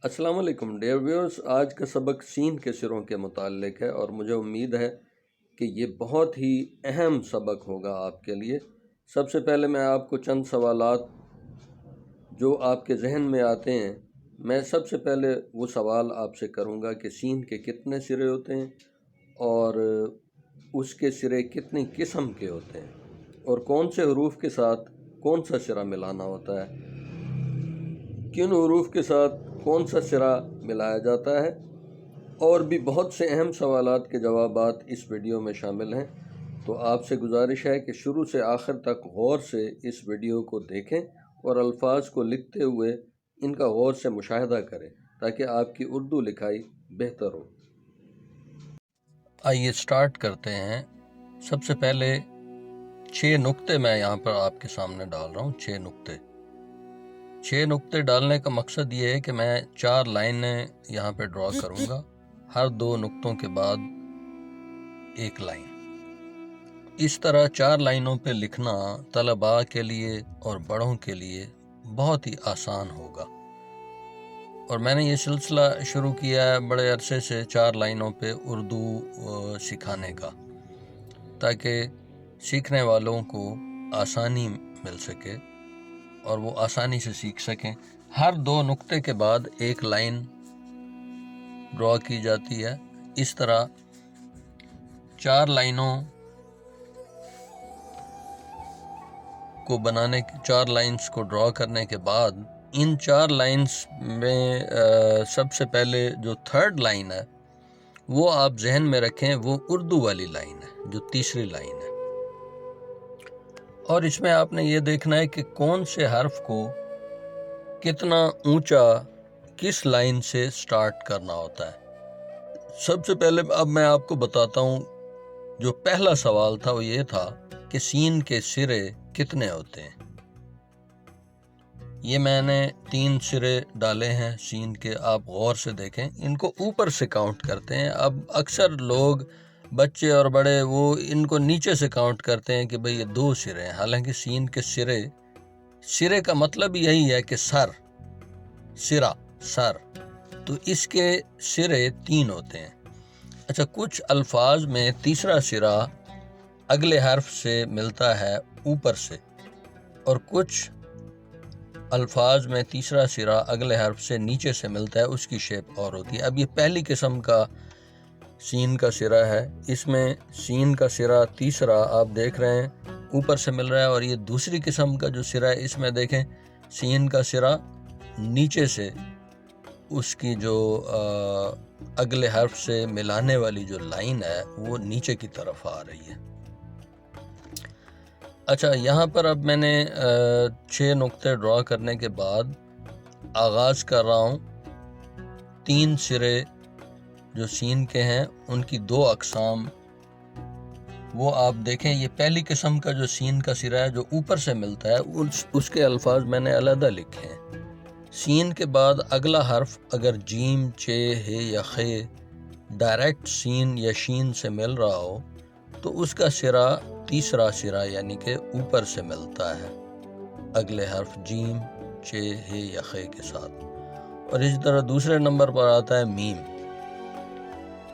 السلام علیکم dear viewers, آج کا سبق سین کے سروں کے متعلق ہے اور مجھے امید ہے کہ یہ بہت ہی اہم سبق ہوگا آپ کے لیے۔ سب سے پہلے میں آپ کو چند سوالات جو آپ کے ذہن میں آتے ہیں، میں سب سے پہلے وہ سوال آپ سے کروں گا کہ سین کے کتنے سرے ہوتے ہیں اور اس کے سرے کتنی قسم کے ہوتے ہیں اور کون سے حروف کے ساتھ کون سا سرا ملانا ہوتا ہے، کن حروف کے ساتھ کون سا سرا ملایا جاتا ہے، اور بھی بہت سے اہم سوالات کے جوابات اس ویڈیو میں شامل ہیں۔ تو آپ سے گزارش ہے کہ شروع سے آخر تک غور سے اس ویڈیو کو دیکھیں اور الفاظ کو لکھتے ہوئے ان کا غور سے مشاہدہ کریں تاکہ آپ کی اردو لکھائی بہتر ہو۔ آئیے سٹارٹ کرتے ہیں۔ سب سے پہلے 6 نقطے میں یہاں پر آپ کے سامنے ڈال رہا ہوں، 6 نقطے ڈالنے کا مقصد یہ ہے کہ میں 4 لائنیں یہاں پہ ڈرا کروں گا، ہر 2 نقطوں کے بعد ایک لائن۔ اس طرح 4 لائنوں پہ لکھنا طلباء کے لیے اور بڑوں کے لیے بہت ہی آسان ہوگا، اور میں نے یہ سلسلہ شروع کیا ہے بڑے عرصے سے 4 لائنوں پہ اردو سکھانے کا، تاکہ سیکھنے والوں کو آسانی مل سکے اور وہ آسانی سے سیکھ سکیں۔ ہر 2 نقطے کے بعد ایک لائن ڈرا کی جاتی ہے۔ اس طرح 4 لائنوں کو بنانے 4 لائنز کو ڈرا کرنے کے بعد ان 4 لائنز میں سب سے پہلے جو 3rd لائن ہے وہ آپ ذہن میں رکھیں، وہ اردو والی لائن ہے جو تیسری لائن ہے، اور اس میں آپ نے یہ دیکھنا ہے کہ کون سے حرف کو کتنا اونچا کس لائن سے سٹارٹ کرنا ہوتا ہے۔ سب سے پہلے اب میں آپ کو بتاتا ہوں، جو پہلا سوال تھا وہ یہ تھا کہ سین کے سرے کتنے ہوتے ہیں۔ یہ میں نے 3 سرے ڈالے ہیں سین کے، آپ غور سے دیکھیں، ان کو اوپر سے کاؤنٹ کرتے ہیں۔ اب اکثر لوگ، بچے اور بڑے، وہ ان کو نیچے سے کاؤنٹ کرتے ہیں کہ بھئی یہ 2 سرے ہیں، حالانکہ سین کے سرے کا مطلب یہی ہے کہ سر، تو اس کے سرے 3 ہوتے ہیں۔ اچھا، کچھ الفاظ میں تیسرا سرا اگلے حرف سے ملتا ہے اوپر سے، اور کچھ الفاظ میں تیسرا سرا اگلے حرف سے نیچے سے ملتا ہے، اس کی شیپ اور ہوتی ہے۔ اب یہ پہلی قسم کا سین کا سرا ہے، اس میں سین کا سرا تیسرا آپ دیکھ رہے ہیں اوپر سے مل رہا ہے، اور یہ دوسری قسم کا جو سرا ہے اس میں دیکھیں سین کا سرا نیچے سے، اس کی جو اگلے حرف سے ملانے والی جو لائن ہے وہ نیچے کی طرف آ رہی ہے۔ اچھا، یہاں پر اب میں نے 6 نقطے ڈرا کرنے کے بعد آغاز کر رہا ہوں۔ 3 سرے جو سین کے ہیں ان کی 2 اقسام، وہ آپ دیکھیں۔ یہ پہلی قسم کا جو سین کا سرا ہے جو اوپر سے ملتا ہے، اس کے الفاظ میں نے علیحدہ لکھے ہیں۔ سین کے بعد اگلا حرف اگر جیم، چ، ہ یا خ ڈائریکٹ سین یا شین سے مل رہا ہو تو اس کا سرا تیسرا سرا یعنی کہ اوپر سے ملتا ہے اگلے حرف جیم، چ، ہ یا خ کے ساتھ۔ اور اسی طرح دوسرے نمبر پر آتا ہے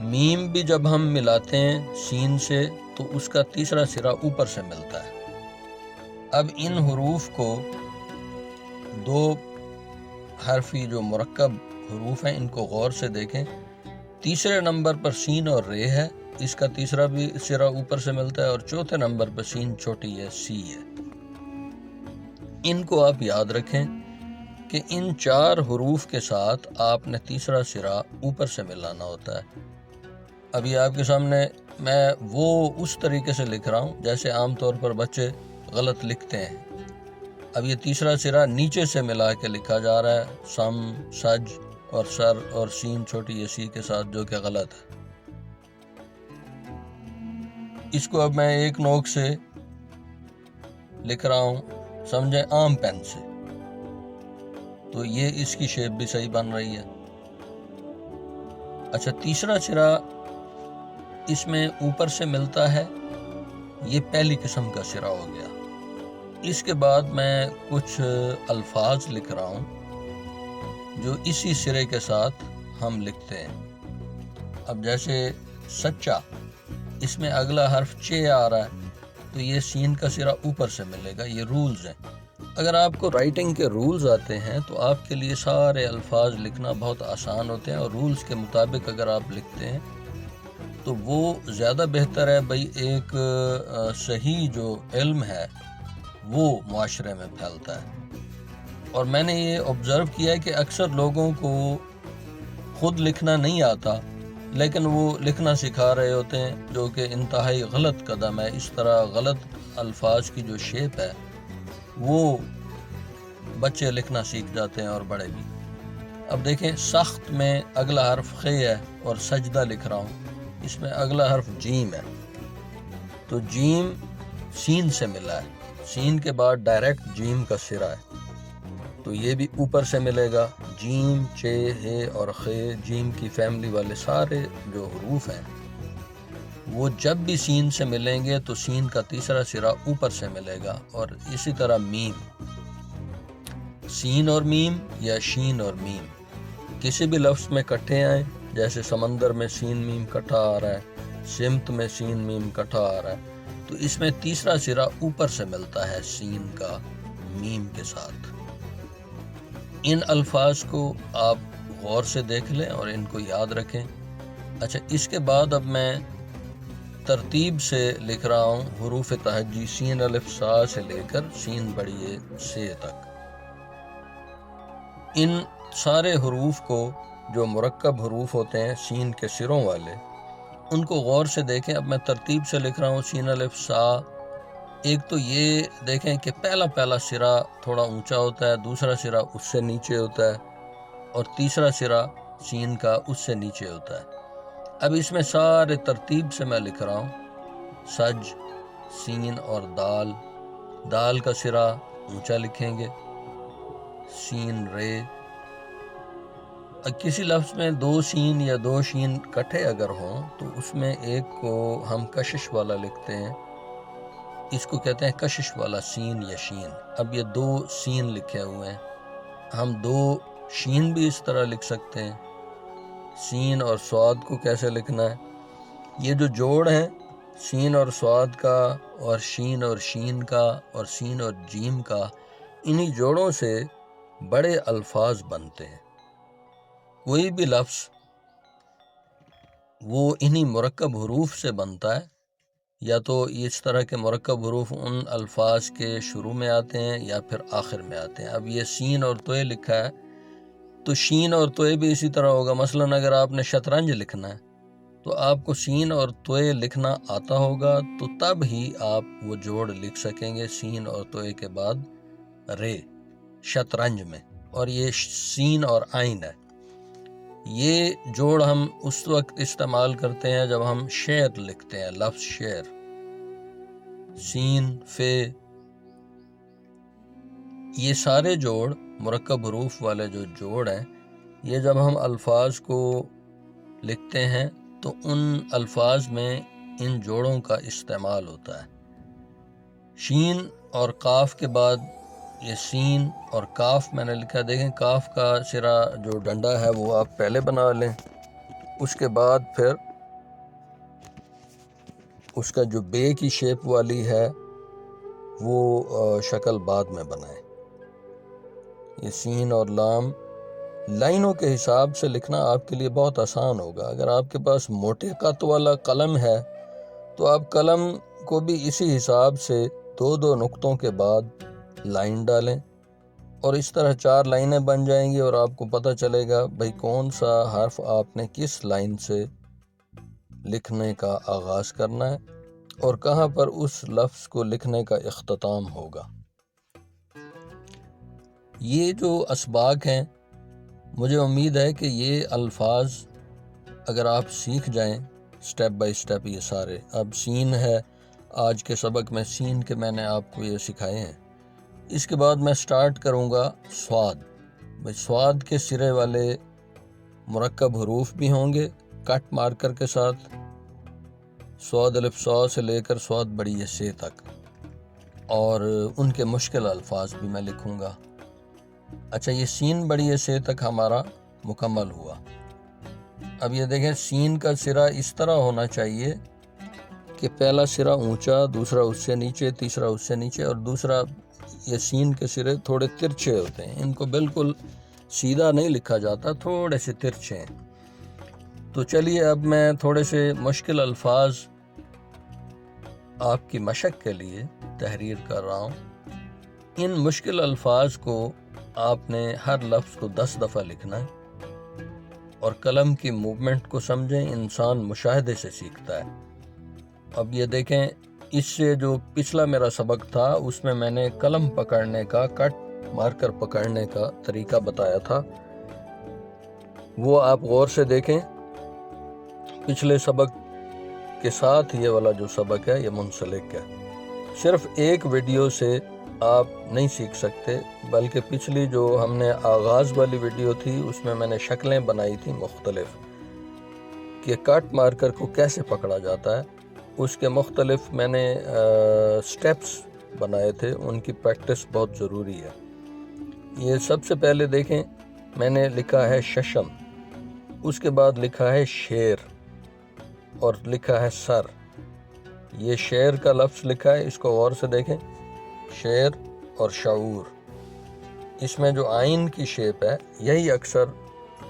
میم بھی جب ہم ملاتے ہیں سین سے تو اس کا تیسرا سرا اوپر سے ملتا ہے۔ اب ان حروف کو 2 حرفی جو مرکب حروف ہیں ان کو غور سے دیکھیں۔ تیسرے نمبر پر سین اور رے ہے، اس کا تیسرا بھی سرا اوپر سے ملتا ہے، اور چوتھے نمبر پر سین چھوٹی ہے، سی ہے۔ ان کو آپ یاد رکھیں کہ ان 4 حروف کے ساتھ آپ نے تیسرا سرا اوپر سے ملانا ہوتا ہے۔ ابھی آپ کے سامنے میں وہ اس طریقے سے لکھ رہا ہوں جیسے عام طور پر بچے غلط لکھتے ہیں۔ اب یہ تیسرا سرا نیچے سے ملا کے لکھا جا رہا ہے، سم، سج اور سر، اور سین چھوٹی ہے سی کے ساتھ، جو کہ غلط ہے۔ اس کو اب میں ایک نوک سے لکھ رہا ہوں، سمجھیں عام پین سے، تو یہ اس کی شیپ بھی صحیح بن رہی ہے۔ اچھا، تیسرا سرا اس میں اوپر سے ملتا ہے، یہ پہلی قسم کا سرا ہو گیا۔ اس کے بعد میں کچھ الفاظ لکھ رہا ہوں جو اسی سرے کے ساتھ ہم لکھتے ہیں۔ اب جیسے سچا، اس میں اگلا حرف چ آ رہا ہے تو یہ سین کا سرا اوپر سے ملے گا، یہ رولز ہیں۔ اگر آپ کو رائٹنگ کے رولز آتے ہیں تو آپ کے لیے سارے الفاظ لکھنا بہت آسان ہوتے ہیں، اور رولز کے مطابق اگر آپ لکھتے ہیں تو وہ زیادہ بہتر ہے۔ بھئی ایک صحیح جو علم ہے وہ معاشرے میں پھیلتا ہے۔ اور میں نے یہ آبزرو کیا ہے کہ اکثر لوگوں کو خود لکھنا نہیں آتا، لیکن وہ لکھنا سکھا رہے ہوتے ہیں، جو کہ انتہائی غلط قدم ہے۔ اس طرح غلط الفاظ کی جو شیپ ہے وہ بچے لکھنا سیکھ جاتے ہیں اور بڑے بھی۔ اب دیکھیں، سخت میں اگلا حرف خ ہے اور سجدہ لکھ رہا ہوں، اس میں اگلا حرف جیم ہے، تو جیم سین سے ملا ہے، سین کے بعد ڈائریکٹ جیم کا سرا ہے، تو یہ بھی اوپر سے ملے گا۔ جیم، چ، ہے اور خ، جیم کی فیملی والے سارے جو حروف ہیں وہ جب بھی سین سے ملیں گے تو سین کا تیسرا سرا اوپر سے ملے گا۔ اور اسی طرح میم، سین اور میم یا شین اور میم کسی بھی لفظ میں کٹھے آئیں، جیسے سمندر میں سین میم کٹھا آ رہا ہے، سمت میں سین میم کٹھا آ رہا ہے، تو اس میں تیسرا سرا اوپر سے ملتا ہے سین کا میم کے ساتھ۔ ان الفاظ کو آپ غور سے دیکھ لیں اور ان کو یاد رکھیں۔ اچھا، اس کے بعد اب میں ترتیب سے لکھ رہا ہوں حروف تہجی، سین الف سا سے لے کر سین بڑی سے تک۔ ان سارے حروف کو، جو مرکب حروف ہوتے ہیں سین کے سروں والے، ان کو غور سے دیکھیں۔ اب میں ترتیب سے لکھ رہا ہوں سین الف سا۔ ایک تو یہ دیکھیں کہ پہلا سرا تھوڑا اونچا ہوتا ہے، دوسرا سرا اس سے نیچے ہوتا ہے، اور تیسرا سرا سین کا اس سے نیچے ہوتا ہے۔ اب اس میں سارے ترتیب سے میں لکھ رہا ہوں۔ سج، سین اور دال، دال کا سرا اونچا لکھیں گے، سین رے۔ کسی لفظ میں دو سین یا دو شین کٹھے اگر ہوں تو اس میں ایک کو ہم کشش والا لکھتے ہیں، اس کو کہتے ہیں کشش والا سین یا شین۔ اب یہ دو سین لکھے ہوئے ہیں، ہم دو شین بھی اس طرح لکھ سکتے ہیں۔ سین اور سواد کو کیسے لکھنا ہے؟ یہ جو جوڑ ہیں سین اور سواد کا، اور شین اور شین کا، اور سین اور جیم کا، انہی جوڑوں سے بڑے الفاظ بنتے ہیں۔ کوئی بھی لفظ وہ انہی مرکب حروف سے بنتا ہے، یا تو اس طرح کے مرکب حروف ان الفاظ کے شروع میں آتے ہیں یا پھر آخر میں آتے ہیں۔ اب یہ سین اور توئے لکھا ہے تو شین اور توئے بھی اسی طرح ہوگا۔ مثلا اگر آپ نے شطرنج لکھنا ہے تو آپ کو سین اور توئے لکھنا آتا ہوگا، تو تب ہی آپ وہ جوڑ لکھ سکیں گے، سین اور توئے کے بعد رے، شطرنج میں۔ اور یہ سین اور عین ہے۔ یہ جوڑ ہم اس وقت استعمال کرتے ہیں جب ہم شعر لکھتے ہیں، لفظ شعر، سین، فے۔ یہ سارے جوڑ مرکب حروف والے جو جوڑ ہیں، یہ جب ہم الفاظ کو لکھتے ہیں تو ان الفاظ میں ان جوڑوں کا استعمال ہوتا ہے۔ شین اور قاف کے بعد یہ سین اور کاف میں نے لکھا، دیکھیں کاف کا سرا جو ڈنڈا ہے وہ آپ پہلے بنا لیں، اس کے بعد پھر اس کا جو بے کی شیپ والی ہے وہ شکل بعد میں بنائیں۔ یہ سین اور لام لائنوں کے حساب سے لکھنا آپ کے لیے بہت آسان ہوگا۔ اگر آپ کے پاس موٹے قط والا قلم ہے تو آپ قلم کو بھی اسی حساب سے دو دو نقطوں کے بعد لائن ڈالیں، اور اس طرح 4 لائنیں بن جائیں گی، اور آپ کو پتہ چلے گا بھئی کون سا حرف آپ نے کس لائن سے لکھنے کا آغاز کرنا ہے اور کہاں پر اس لفظ کو لکھنے کا اختتام ہوگا۔ یہ جو اسباق ہیں، مجھے امید ہے کہ یہ الفاظ اگر آپ سیکھ جائیں سٹیپ بائی سٹیپ، یہ سارے، اب سین ہے، آج کے سبق میں سین کے میں نے آپ کو یہ سکھائے ہیں۔ اس کے بعد میں سٹارٹ کروں گا سواد۔ بھئی سواد کے سرے والے مرکب حروف بھی ہوں گے کٹ مارکر کے ساتھ، سواد الف سا سے لے کر سواد بڑی سے تک، اور ان کے مشکل الفاظ بھی میں لکھوں گا۔ اچھا، یہ سین بڑی سے تک ہمارا مکمل ہوا۔ اب یہ دیکھیں سین کا سرا اس طرح ہونا چاہیے کہ پہلا سرا اونچا، دوسرا اس سے نیچے، تیسرا اس سے نیچے، اور دوسرا یہ سین کے سرے تھوڑے ترچھے ہوتے ہیں، ان کو بالکل سیدھا نہیں لکھا جاتا، تھوڑے سے ترچھے ہیں۔ تو چلیے اب میں تھوڑے سے مشکل الفاظ آپ کی مشق کے لیے تحریر کر رہا ہوں۔ ان مشکل الفاظ کو آپ نے ہر لفظ کو 10 دفعہ لکھنا ہے، اور قلم کی موومنٹ کو سمجھیں، انسان مشاہدے سے سیکھتا ہے۔ اب یہ دیکھیں، اس سے جو پچھلا میرا سبق تھا اس میں نے قلم پکڑنے کا، کٹ مارکر پکڑنے کا طریقہ بتایا تھا، وہ آپ غور سے دیکھیں۔ پچھلے سبق کے ساتھ یہ والا جو سبق ہے یہ منسلک ہے۔ صرف ایک ویڈیو سے آپ نہیں سیکھ سکتے، بلکہ پچھلی جو ہم نے آغاز والی ویڈیو تھی اس میں نے شکلیں بنائی تھی مختلف، کہ کٹ مارکر کو کیسے پکڑا جاتا ہے، اس کے مختلف میں نے سٹیپس بنائے تھے، ان کی پریکٹس بہت ضروری ہے۔ یہ سب سے پہلے دیکھیں، میں نے لکھا ہے ششم، اس کے بعد لکھا ہے شیر، اور لکھا ہے سر۔ یہ شیر کا لفظ لکھا ہے، اس کو غور سے دیکھیں، شیر اور شعور۔ اس میں جو آئین کی شیپ ہے، یہی اکثر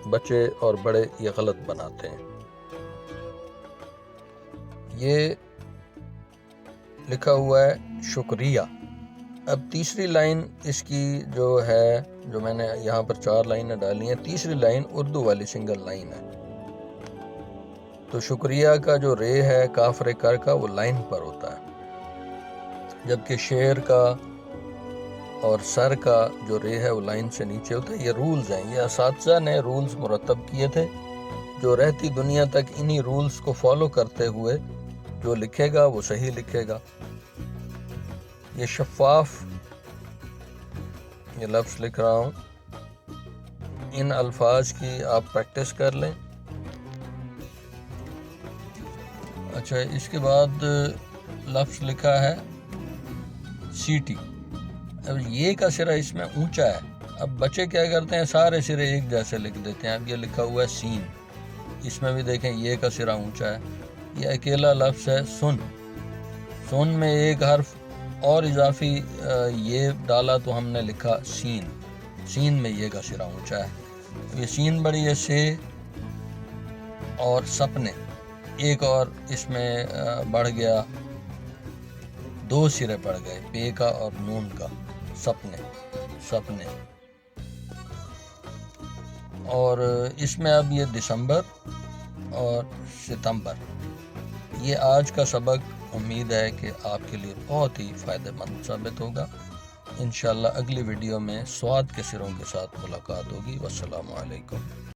بچے اور بڑے یہ غلط بناتے ہیں۔ یہ لکھا ہوا ہے شکریہ۔ اب تیسری لائن اس کی جو ہے، جو میں نے یہاں پر 4 لائنیں ڈالی ہیں، تیسری لائن اردو والی سنگل لائن ہے، تو شکریہ کا جو رے ہے کاف رے کر کا، وہ لائن پر ہوتا ہے، جبکہ شیر کا اور سر کا جو رے ہے وہ لائن سے نیچے ہوتا ہے۔ یہ رولز ہیں، یہ اساتذہ نے رولز مرتب کیے تھے، جو رہتی دنیا تک انہی رولز کو فالو کرتے ہوئے جو لکھے گا وہ صحیح لکھے گا۔ یہ شفاف یہ لفظ لکھ رہا ہوں، ان الفاظ کی آپ پریکٹس کر لیں۔ اچھا، اس کے بعد لفظ لکھا ہے سیٹی۔ اب یہ کا سرا اس میں اونچا ہے، اب بچے کیا کرتے ہیں، سارے سرے ایک جیسے لکھ دیتے ہیں۔ اب یہ لکھا ہوا ہے سین، اس میں بھی دیکھیں یہ کا سرا اونچا ہے۔ یہ اکیلا لفظ ہے سن، سن میں ایک حرف اور اضافی یہ ڈالا تو ہم نے لکھا سین، سین میں یہ کا سرا اونچا ہے۔ یہ سین بڑی ہے سے، اور سپنے ایک اور اس میں بڑھ گیا، 2 سرے پڑ گئے، پے کا اور نون کا، سپنے سپنے۔ اور اس میں اب یہ دسمبر اور ستمبر۔ یہ آج کا سبق امید ہے کہ آپ کے لیے بہت ہی فائدہ مند ثابت ہوگا۔ انشاءاللہ اگلی ویڈیو میں سواد کے سروں کے ساتھ ملاقات ہوگی۔ والسلام علیکم۔